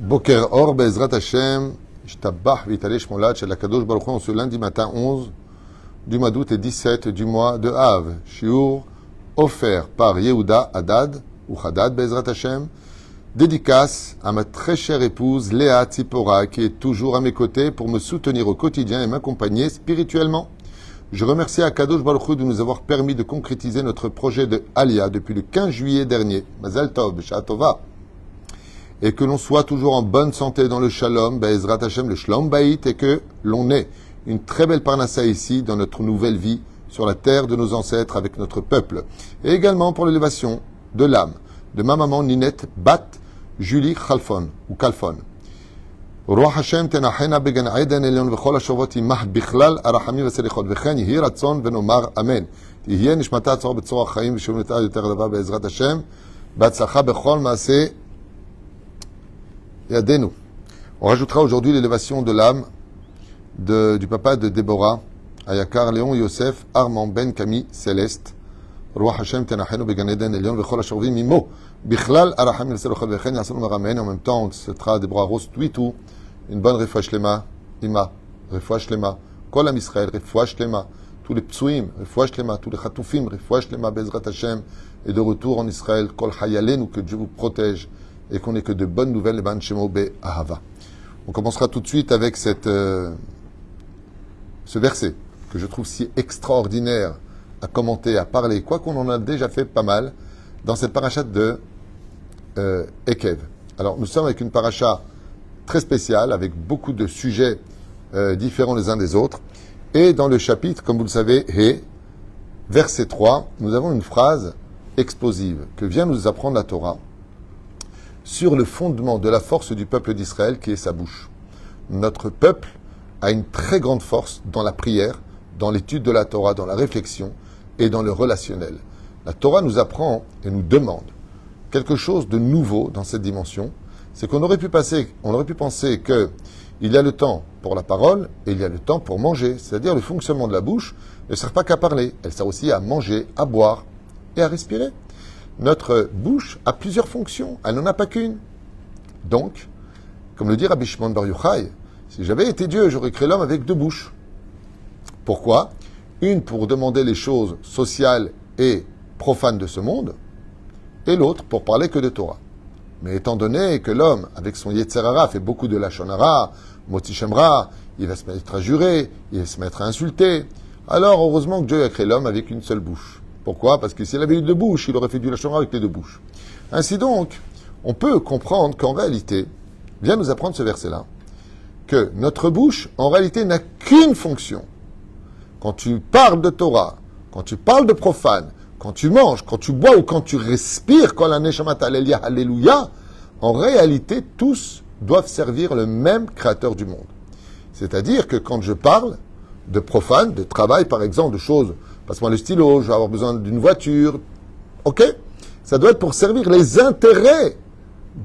Boker Or, Bezrat Hashem, Shtabach Vitale Shmolat, Shel Akadosh Baruch Hu, ce lundi matin 11 du mois d'août et 17 du mois de Av. Shiur offert par Yehuda Haddad, ou Haddad Bezrat Hashem, dédicace à ma très chère épouse Léa Tzipora, qui est toujours à mes côtés pour me soutenir au quotidien et m'accompagner spirituellement. Je remercie Akadosh Baruch Hu de nous avoir permis de concrétiser notre projet de Aliyah depuis le 15 juillet dernier. Mazal Tov, B'Sha'at Tova. Et que l'on soit toujours en bonne santé dans le Shalom, Be'ezrat Hashem, le Shalom Bayit, et que l'on ait une très belle parnassa ici, dans notre nouvelle vie, sur la terre de nos ancêtres avec notre peuple. Et également pour l'élévation de l'âme de ma maman Ninette Bat Julie Khalfon, ou Kalfon. Roi Hashem tenachena began Eden Elion v'chol hashavot imah bichlal arachamim v'selichot v'chen yihi ratzon v'nomar amen. Tihye nishmata tzor b'tzor ha'chaim v'shoneta yoter dava be'ezrat Hashem b'atzacha b'chol maaseh yadenu. On rajoutera aujourd'hui l'élévation de l'âme du papa de Déborah, Ayakar Léon Yosef Armand Ben Camille Céleste. Roi Hashem tenachenu began Eden Elion v'chol hashavim imo bichlal arachamim v'selichot v'chen yason amen. En même temps, ce sera Déborah Rose Twitou. Une bonne refouach lema, ima, refouach lema, kol am Israël, refouach lema, tous les psuim, refouach lema, tous les chatoufim, refouach lema, Bezrat Hashem, et de retour en Israël, kol hayalenu, que Dieu vous protège, et qu'on n'ait que de bonnes nouvelles, ban shemo be ahava. On commencera tout de suite avec ce verset, que je trouve si extraordinaire à commenter, à parler, quoi qu'on en a déjà fait pas mal, dans cette parachat de Ekev. Alors, nous sommes avec une paracha très spécial, avec beaucoup de sujets différents les uns des autres. Et dans le chapitre, comme vous le savez, verset 3, nous avons une phrase explosive que vient nous apprendre la Torah sur le fondement de la force du peuple d'Israël qui est sa bouche. Notre peuple a une très grande force dans la prière, dans l'étude de la Torah, dans la réflexion et dans le relationnel. La Torah nous apprend et nous demande quelque chose de nouveau dans cette dimension. C'est qu'on aurait pu penser qu'il y a le temps pour la parole et il y a le temps pour manger. C'est-à-dire le fonctionnement de la bouche ne sert pas qu'à parler, elle sert aussi à manger, à boire et à respirer. Notre bouche a plusieurs fonctions, elle n'en a pas qu'une. Donc, comme le dit Rabbi Shimon Bar Yochai, si j'avais été Dieu, j'aurais créé l'homme avec deux bouches. Pourquoi ? Une pour demander les choses sociales et profanes de ce monde, et l'autre pour parler que de Torah. Mais étant donné que l'homme, avec son Yetzer Hara, fait beaucoup de Lachon Hara, Motzi Shemra, il va se mettre à jurer, il va se mettre à insulter, alors heureusement que Dieu a créé l'homme avec une seule bouche. Pourquoi ? Parce que s'il avait eu deux bouches, il aurait fait du Lachon Hara avec les deux bouches. Ainsi donc, on peut comprendre qu'en réalité, vient nous apprendre ce verset-là, que notre bouche, en réalité, n'a qu'une fonction. Quand tu parles de Torah, quand tu parles de profane, quand tu manges, quand tu bois ou quand tu respires, quand la Neshamat Alléluia, Alléluia, en réalité, tous doivent servir le même créateur du monde. C'est-à-dire que quand je parle de profane, de travail par exemple, de choses, passe-moi le stylo, je vais avoir besoin d'une voiture, ok, ça doit être pour servir les intérêts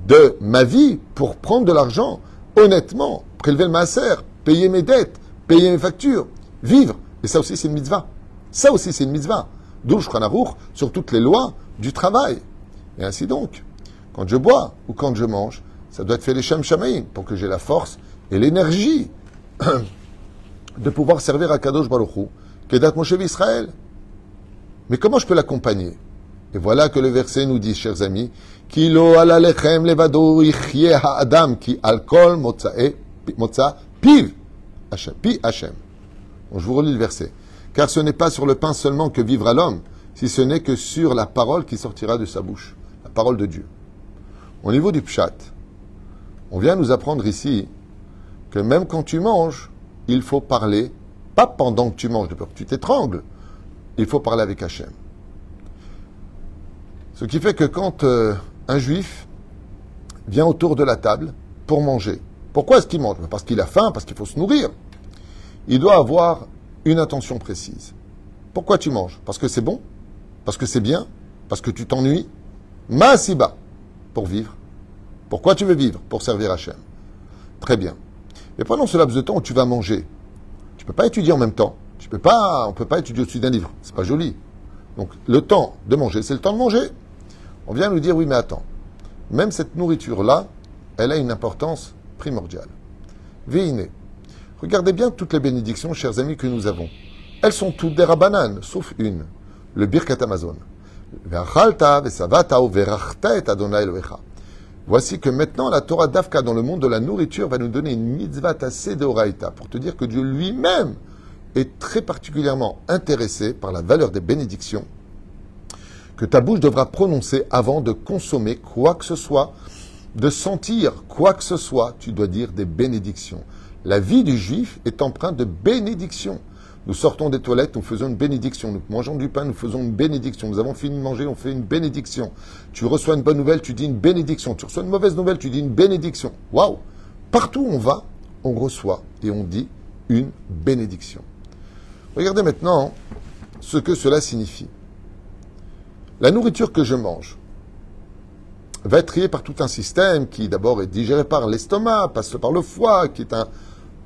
de ma vie, pour prendre de l'argent, honnêtement, prélever le maaser, payer mes dettes, payer mes factures, vivre. Et ça aussi c'est une mitzvah. Ça aussi c'est une mitzvah. D'où le Shulchan Aruch sur toutes les lois du travail. Et ainsi donc, quand je bois ou quand je mange, ça doit être fait les Shem Shamaim pour que j'ai la force et l'énergie de pouvoir servir à Kadosh Baruch Hu, Kedat Moshe Israël. Mais comment je peux l'accompagner ? Et voilà que le verset nous dit, chers amis, Ki lo ala lechem levado yichye ha'adam ki al kol motza piv Hashem. Donc, je vous relis le verset. Car ce n'est pas sur le pain seulement que vivra l'homme, si ce n'est que sur la parole qui sortira de sa bouche, la parole de Dieu. Au niveau du pshat, on vient nous apprendre ici que même quand tu manges, il faut parler, pas pendant que tu manges, de peur que tu t'étrangles, il faut parler avec Hachem. Ce qui fait que quand un juif vient autour de la table pour manger, pourquoi est-ce qu'il mange ? Parce qu'il a faim, parce qu'il faut se nourrir. Il doit avoir une intention précise. Pourquoi tu manges ? Parce que c'est bon ? Parce que c'est bien ? Parce que tu t'ennuies ? Ma'asiba, pour vivre. Pourquoi tu veux vivre ? Pour servir Hachem. Très bien. Mais pendant ce laps de temps où tu vas manger, tu ne peux pas étudier en même temps. On ne peut pas étudier au-dessus d'un livre. C'est pas joli. Donc le temps de manger, c'est le temps de manger. On vient nous dire, oui mais attends, même cette nourriture-là, elle a une importance primordiale. Veine. Regardez bien toutes les bénédictions, chers amis, que nous avons. Elles sont toutes des rabbanan, sauf une, le Birkat Hamazon. Voici que maintenant la Torah d'Afka dans le monde de la nourriture va nous donner une mitzvah tassé de Horaïta pour te dire que Dieu lui-même est très particulièrement intéressé par la valeur des bénédictions que ta bouche devra prononcer avant de consommer quoi que ce soit, de sentir quoi que ce soit, tu dois dire des bénédictions. La vie du juif est empreinte de bénédictions. Nous sortons des toilettes, nous faisons une bénédiction. Nous mangeons du pain, nous faisons une bénédiction. Nous avons fini de manger, on fait une bénédiction. Tu reçois une bonne nouvelle, tu dis une bénédiction. Tu reçois une mauvaise nouvelle, tu dis une bénédiction. Waouh! Partout où on va, on reçoit et on dit une bénédiction. Regardez maintenant ce que cela signifie. La nourriture que je mange va être triée par tout un système qui d'abord est digéré par l'estomac, passe par le foie, qui est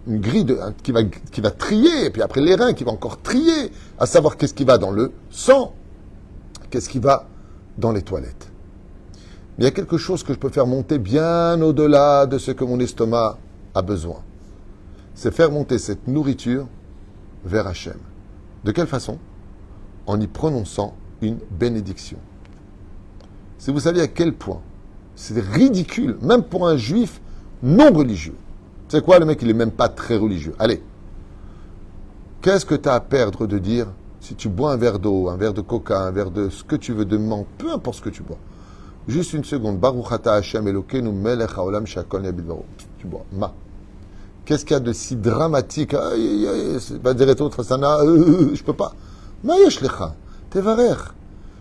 une grille qui va trier, et puis après les reins qui va encore trier, à savoir qu'est-ce qui va dans le sang, qu'est-ce qui va dans les toilettes. Mais il y a quelque chose que je peux faire monter bien au-delà de ce que mon estomac a besoin. C'est faire monter cette nourriture vers Hachem. De quelle façon? En y prononçant une bénédiction. Si vous saviez à quel point c'est ridicule, même pour un juif non religieux. C'est quoi, le mec, il n'est même pas très religieux. Allez, qu'est-ce que tu as à perdre de dire, si tu bois un verre d'eau, un verre de coca, un verre de ce que tu veux de menthe, peu importe ce que tu bois. Juste une seconde. Baruch ata Hashem Elokeinu melech haolam she'akol nהיה bidbaro. Tu bois. Qu'est-ce qu'il y a de si dramatique? C'est pas dire autre, je peux pas. Ma yesh lecha. Tevarer.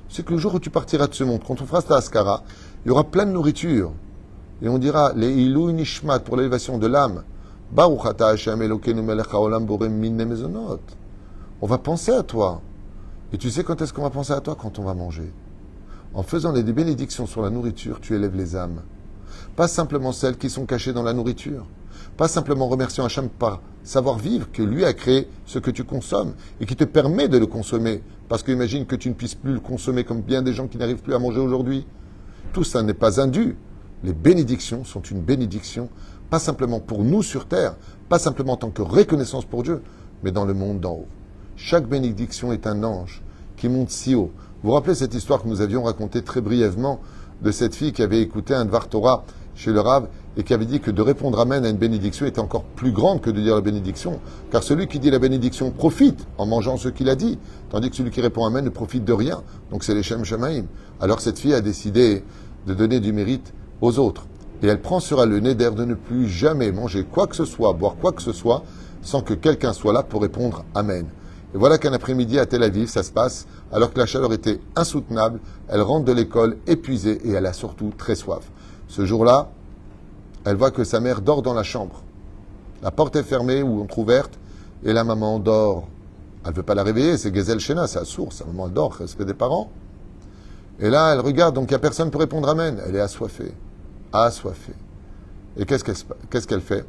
C'est que le jour où tu partiras de ce monde, quand on fera ta askara, il y aura plein de nourriture. Et on dira, les ilou nishmat, pour l'élévation de l'âme. Baruch ata Hashem Elokeinu melech haolam borem minne mezonot. On va penser à toi. Et tu sais quand est-ce qu'on va penser à toi? Quand on va manger. En faisant des bénédictions sur la nourriture, tu élèves les âmes. Pas simplement celles qui sont cachées dans la nourriture. Pas simplement remerciant Hachem par savoir-vivre que lui a créé ce que tu consommes et qui te permet de le consommer. Parce qu'imagine que tu ne puisses plus le consommer comme bien des gens qui n'arrivent plus à manger aujourd'hui. Tout ça n'est pas indu. Les bénédictions sont une bénédiction, pas simplement pour nous sur terre, pas simplement en tant que reconnaissance pour Dieu, mais dans le monde d'en haut. Chaque bénédiction est un ange qui monte si haut. Vous vous rappelez cette histoire que nous avions racontée très brièvement de cette fille qui avait écouté un Dvar Torah chez le Rav et qui avait dit que de répondre Amen à une bénédiction était encore plus grande que de dire la bénédiction, car celui qui dit la bénédiction profite en mangeant ce qu'il a dit, tandis que celui qui répond Amen ne profite de rien. Donc c'est les Shem Shamaim. Alors cette fille a décidé de donner du mérite aux autres. Et elle prend sur elle le neder de ne plus jamais manger quoi que ce soit, boire quoi que ce soit, sans que quelqu'un soit là pour répondre Amen. Et voilà qu'un après-midi à Tel Aviv, ça se passe, alors que la chaleur était insoutenable, elle rentre de l'école épuisée et elle a surtout très soif. Ce jour-là, elle voit que sa mère dort dans la chambre. La porte est fermée ou entrouverte et la maman dort. Elle ne veut pas la réveiller, c'est Gezel Shena, c'est assourd, sa maman elle dort, respect des parents. Et là, elle regarde, donc il n'y a personne pour répondre Amen. Elle est assoiffée. Assoiffée. Et qu'est-ce qu'elle fait?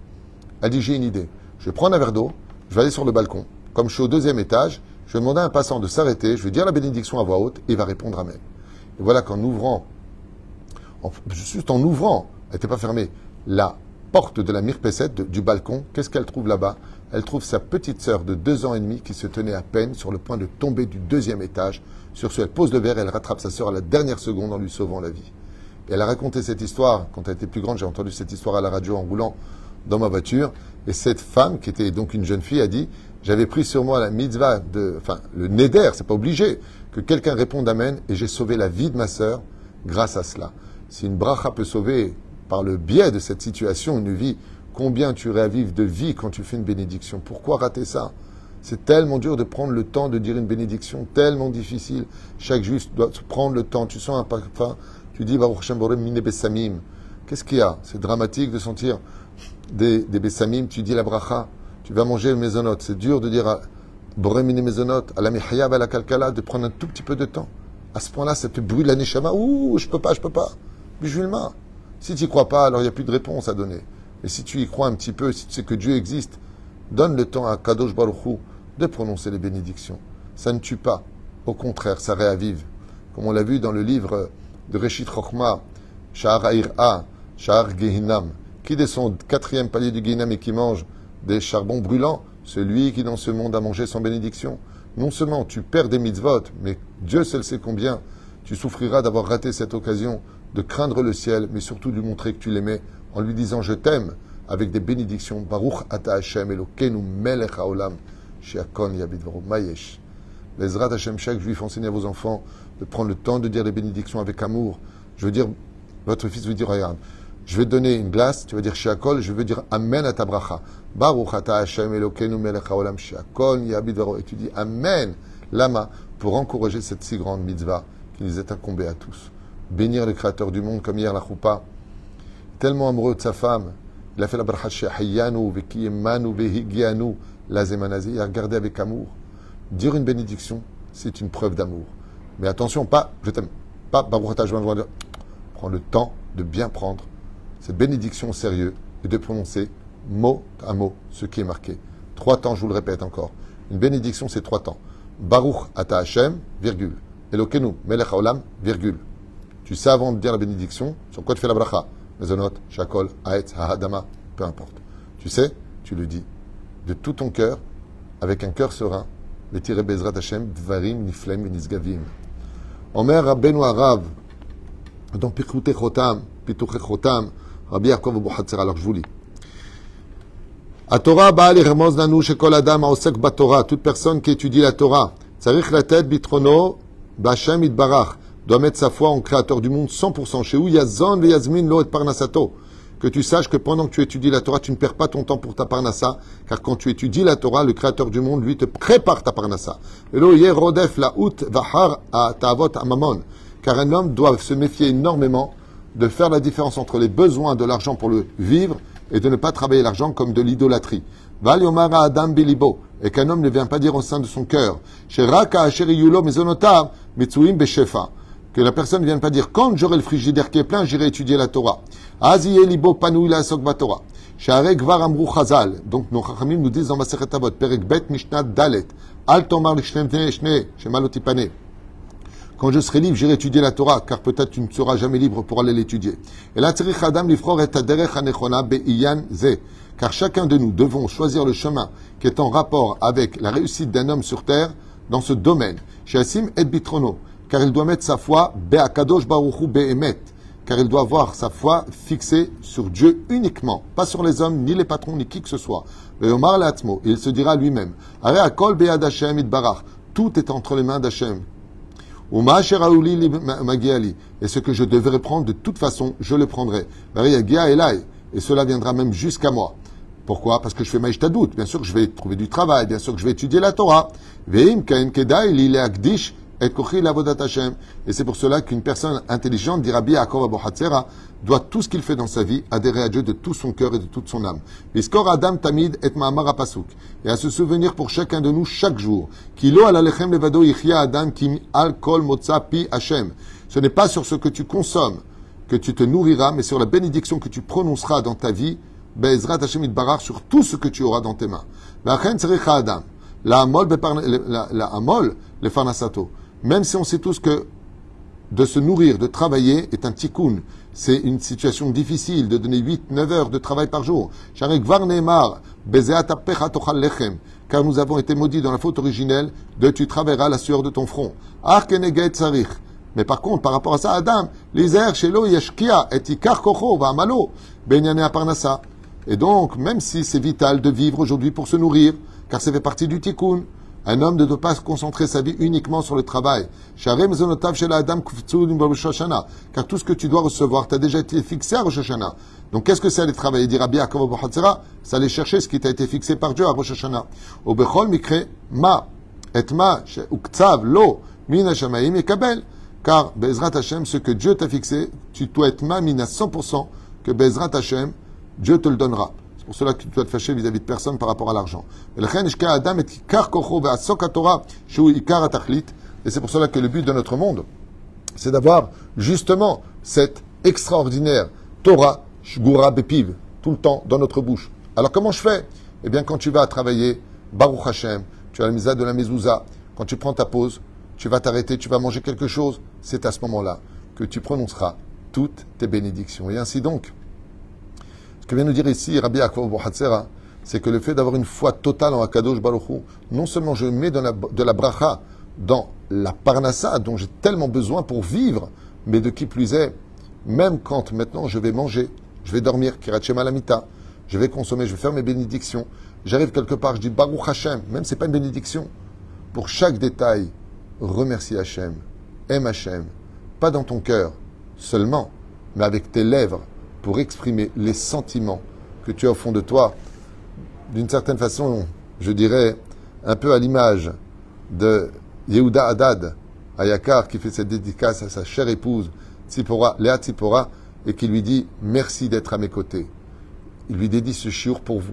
Elle dit, j'ai une idée. Je vais prendre un verre d'eau, je vais aller sur le balcon. Comme je suis au 2e étage, je vais demander à un passant de s'arrêter, je vais dire la bénédiction à voix haute et il va répondre Amen. Et voilà qu'en ouvrant, juste en ouvrant, elle n'était pas fermée, la porte de la mirpesset, du balcon, qu'est-ce qu'elle trouve là-bas? Elle trouve sa petite sœur de 2 ans et demi qui se tenait à peine sur le point de tomber du 2e étage. Sur ce, elle pose le verre et elle rattrape sa sœur à la dernière seconde en lui sauvant la vie. Et elle a raconté cette histoire, quand elle était plus grande, j'ai entendu cette histoire à la radio en roulant dans ma voiture, et cette femme, qui était donc une jeune fille, a dit, j'avais pris sur moi la mitzvah, le neder, c'est pas obligé, que quelqu'un réponde Amen, et j'ai sauvé la vie de ma sœur grâce à cela. Si une bracha peut sauver, par le biais de cette situation, une vie, combien tu réavives de vie quand tu fais une bénédiction? Pourquoi rater ça? C'est tellement dur de prendre le temps de dire une bénédiction, tellement difficile. Chaque juif doit prendre le temps. Tu sens un parfum, tu dis Baruch Hashem Borem Mine Bessamim. Qu'est-ce qu'il y a? C'est dramatique de sentir des Bessamim. Tu dis la bracha, tu vas manger le mezonot. C'est dur de dire Borem Mine Mezonot, à la Mechayav, à la Kalkala, de prendre un tout petit peu de temps. À ce point-là, ça te brûle la neshama. Ouh, je peux pas. Bijulma. Si tu n'y crois pas, alors il n'y a plus de réponse à donner. Mais si tu y crois un petit peu, si tu sais que Dieu existe, donne le temps à Kadosh Baruch Hu de prononcer les bénédictions. Ça ne tue pas. Au contraire, ça réavive. Comme on l'a vu dans le livre de Reshit Chochma, Sha'ar Ha'ira, Shar Gehinam. Qui descend au 4e palier du Gehinam et qui mange des charbons brûlants? Celui qui dans ce monde a mangé sans bénédiction. Non seulement tu perds des mitzvot, mais Dieu seul sait combien tu souffriras d'avoir raté cette occasion de craindre le ciel, mais surtout de lui montrer que tu l'aimais en lui disant je t'aime avec des bénédictions. Baruch ata Hashem Elokeinu melech haolam she'akon yabid v'ro mayesh. Bezrat Hashem, chaque juif, enseignez à vos enfants de prendre le temps de dire les bénédictions avec amour. Je veux dire, votre fils veut dire, regarde, je vais te donner une glace, tu vas dire she'akol, je veux dire amen à ta bracha. Baruch ata Hashem Elokeinu melech haolam she'akon yabid v'ro. Et tu dis amen, lama, pour encourager cette si grande mitzvah qui nous est incombée à tous. Bénir le Créateur du monde, comme hier la choupa, tellement amoureux de sa femme, il a fait la bracha she'hayanu v'kiyemanu v'higianu la zemanazi, il a regardé avec amour. Dire une bénédiction, c'est une preuve d'amour. Mais attention, pas je t'aime, pas Baruch ata Hashem, prends le temps de bien prendre cette bénédiction au sérieux et de prononcer mot à mot ce qui est marqué. 3 temps, je vous le répète encore. Une bénédiction, c'est 3 temps. Baruch ata Hashem, virgule. Elokeinu melech haolam, virgule. Tu sais avant de dire la bénédiction, sur quoi tu fais la bracha? Mezonot, shakol, haetz, hahadama, peu importe. Tu sais, tu le dis de tout ton cœur, avec un cœur serein. Vetiré bezrat Hashem, dvarim niflem nisgavim. Omer Rabbeinu Harav, dans Pichutei Chotam, Rabbi Yaakov Abuchatzera. Alors je vous lis. A Torah ba'a lermoz nanu shekol adam haosek baTorah. Toute personne qui étudie la Torah, tzarich latet bitrono b'Hashem yitbarach, doit mettre sa foi en Créateur du monde 100%. Chez où yazon ve'yazmin lo et parnasato. Que tu saches que pendant que tu étudies la Torah, tu ne perds pas ton temps pour ta parnassa, car quand tu étudies la Torah, le Créateur du monde, lui, te prépare ta parnassa. Car un homme doit se méfier énormément de faire la différence entre les besoins de l'argent pour le vivre et de ne pas travailler l'argent comme de l'idolâtrie. Et qu'un homme ne vient pas dire au sein de son cœur, que la ne vienne pas dire, quand j'aurai le frigidaire qui est plein, j'irai étudier la Torah. Donc nos chachamim nous disent dans Masechet Avot, Perek Bet Mishnah Dalet, Al Tomar Lishnem Shne, Shema Lo Tipane. Quand je serai libre, j'irai étudier la Torah, car peut-être tu ne seras jamais libre pour aller l'étudier. Et là, Tzrich Adam Lifror et Aderech Hanechona Be'iyan Ze. Car chacun de nous devons choisir le chemin qui est en rapport avec la réussite d'un homme sur terre dans ce domaine. Sheasim et Bitrono. Car il doit mettre sa foi Be'akadosh Baruchu Be'emet. Car il doit avoir sa foi fixée sur Dieu uniquement, pas sur les hommes, ni les patrons, ni qui que ce soit. Ve'omar le'atzmo, il se dira lui-même, Are akol be'yad Hashem itbarach, tout est entre les mains d'Hashem. Uma asher hauli li magiali, et ce que je devrais prendre de toute façon, je le prendrai. Yagia elai, et cela viendra même jusqu'à moi. Pourquoi? Parce que je fais maïshtadout. Bien sûr que je vais trouver du travail, bien sûr que je vais étudier la Torah. Ve'im kain kedai li le'akdish et c'est pour cela qu'une personne intelligente, dit Rabbi Yaakov Abuchatzera, doit tout ce qu'il fait dans sa vie adhérer à Dieu de tout son cœur et de toute son âme. Biskor Adam Tamid et Ma'amar Apasuk. Et à se souvenir pour chacun de nous chaque jour. Kilo al alechem levado yichya Adam kim al kol motza pi Hashem. Ce n'est pas sur ce que tu consommes que tu te nourriras, mais sur la bénédiction que tu prononceras dans ta vie, Be'ezrat Hashem itbarach, sur tout ce que tu auras dans tes mains. Ve'achen tzrich Adam. La amol le farnasato. Même si on sait tous que de se nourrir, de travailler est un tikkun, c'est une situation difficile de donner 8-9 heures de travail par jour. Car nous avons été maudits dans la faute originelle de tu travailleras la sueur de ton front. Mais par contre, par rapport à ça, Adam, et donc, même si c'est vital de vivre aujourd'hui pour se nourrir, car ça fait partie du tikkun, un homme ne doit pas se concentrer sa vie uniquement sur le travail. Car tout ce que tu dois recevoir, tu as déjà été fixé à Rosh Hashanah. Donc qu'est-ce que c'est aller travailler? Dit Rabbi Yaakov Abuchatzera, c'est aller chercher ce qui t'a été fixé par Dieu à Rosh Hashanah. Car Bezrat Hashem, ce que Dieu t'a fixé, tu dois être mamin à 100% que Bezrat Hashem, Dieu te le donnera. C'est pour cela que tu dois te fâcher vis-à-vis de personne par rapport à l'argent. Et c'est pour cela que le but de notre monde, c'est d'avoir justement cette extraordinaire Torah, Shgura Bepiv, tout le temps dans notre bouche. Alors comment je fais? Eh bien quand tu vas travailler, Baruch Hashem, tu as la misa de la mezouza, quand tu prends ta pause, tu vas t'arrêter, tu vas manger quelque chose, c'est à ce moment-là que tu prononceras toutes tes bénédictions. Et ainsi donc, que vient nous dire ici Rabbi Yaakov Bohatzera, c'est que le fait d'avoir une foi totale en Akadosh Baruch Hu, non seulement je mets de la bracha dans la parnassa dont j'ai tellement besoin pour vivre, mais de qui plus est, même quand maintenant je vais manger, je vais dormir, Kirat Shema Lamita, je vais consommer, je vais faire mes bénédictions, j'arrive quelque part, je dis Baruch Hashem, même si ce n'est pas une bénédiction. Pour chaque détail, remercie Hashem, aime Hashem, pas dans ton cœur seulement, mais avec tes lèvres, pour exprimer les sentiments que tu as au fond de toi. D'une certaine façon, je dirais, un peu à l'image de Yehuda Haddad, à Yakar, qui fait cette dédicace à sa chère épouse, Tzipora, Léa Tzipora, et qui lui dit « Merci d'être à mes côtés ». Il lui dédie ce shiur pour vous,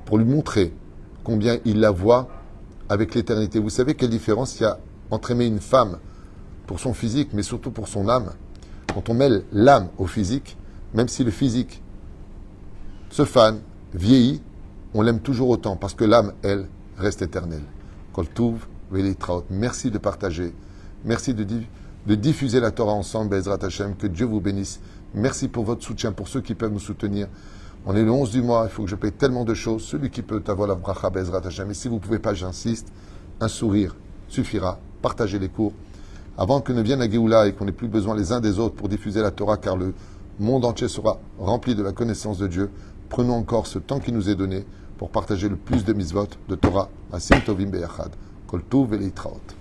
pour lui montrer combien il la voit avec l'éternité. Vous savez quelle différence il y a entre aimer une femme pour son physique, mais surtout pour son âme. Quand on mêle l'âme au physique, même si le physique se fane, vieillit, on l'aime toujours autant, parce que l'âme, elle, reste éternelle. Kol Tuv Velitraot. Merci de partager. Merci de diffuser la Torah ensemble, Be'ezrat Hashem. Que Dieu vous bénisse. Merci pour votre soutien, pour ceux qui peuvent nous soutenir. On est le 11 du mois, il faut que je paye tellement de choses. Celui qui peut avoir la bracha, Be'ezrat Hashem. Et si vous ne pouvez pas, j'insiste, un sourire suffira. Partagez les cours. Avant que ne vienne la Géoula et qu'on n'ait plus besoin les uns des autres pour diffuser la Torah, car le monde entier sera rempli de la connaissance de Dieu, prenons encore ce temps qui nous est donné pour partager le plus de mitzvot de Torah. Asim Tovim Beyachad. Kol Tuv Velitraot.